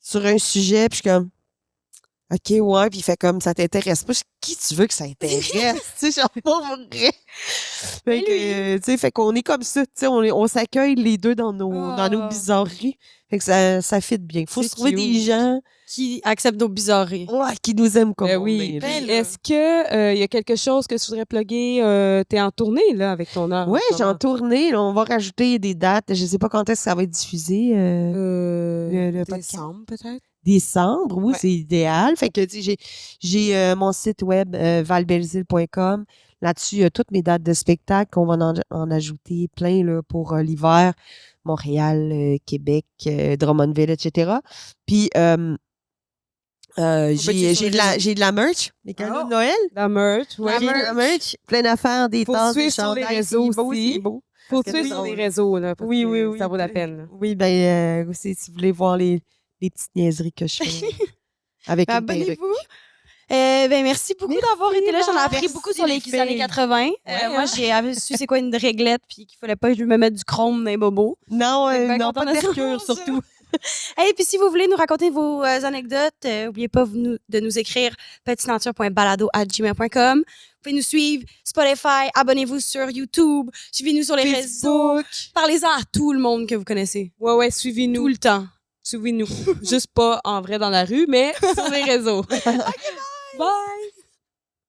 sur un sujet, puis je suis comme, OK, ouais, puis il fait comme, ça t'intéresse pas. Je dis, qui tu veux que ça intéresse? Tu sais, genre, pas vrai. Fait que, tu sais, fait qu'on est comme ça, tu sais, on s'accueille les deux dans nos bizarreries. Fait que ça fit bien. Faut C'est se trouver des cute. gens Qui acceptent nos bizarreries. ouais, qui nous aiment comme Ben on oui. est, là. Ben Puis là. est-ce que y a quelque chose que tu voudrais plugger? T'es en tournée, là, avec ton art. Ouais, en ce j'ai en moment. tournée. Là, on va rajouter des dates. Je sais pas quand est-ce que ça va être diffusé. le podcast. Décembre, peut-être? Décembre, oui, Ouais. c'est idéal. Fait que, tu sais, j'ai mon site web, valbelzile.com. Là-dessus, il y a toutes mes dates de spectacle. On va en ajouter plein là, pour l'hiver. Montréal, Québec, Drummondville, etc. Puis, j'ai de la merch, les cadeaux Oh. de Noël. La merch, ouais. J'ai de la merch, plein d'affaires, des Faut tasses, des suivre sur les chandails. réseaux C'est beau, aussi. c'est beau. Faut Parce que suivre sur c'est les drôle. réseaux, là, parce Oui, que oui, oui. ça vaut la peine. Là. Oui, ben, aussi, si vous voulez voir les petites niaiseries que je fais avec une perruque. Abonnez-vous. Ben, merci beaucoup Merci, d'avoir été là. J'en ai appris merci, beaucoup sur les les années filles. 80. Moi, j'ai su c'est quoi une réglette puis qu'il fallait pas que je me mette du chrome dans les bobos. Non, Fait que ben non, content pas de de mercure, savoir ça. surtout. Et puis si vous voulez nous raconter vos anecdotes, n'oubliez pas de nous écrire petitnature.balado@gmail.com. Vous pouvez nous suivre Spotify, abonnez-vous sur YouTube, suivez-nous sur les réseaux, Facebook. parlez-en à tout le monde que vous connaissez. Ouais, suivez-nous. Tout le temps. Suivez-nous. Juste pas en vrai dans la rue, mais sur les réseaux. Bye!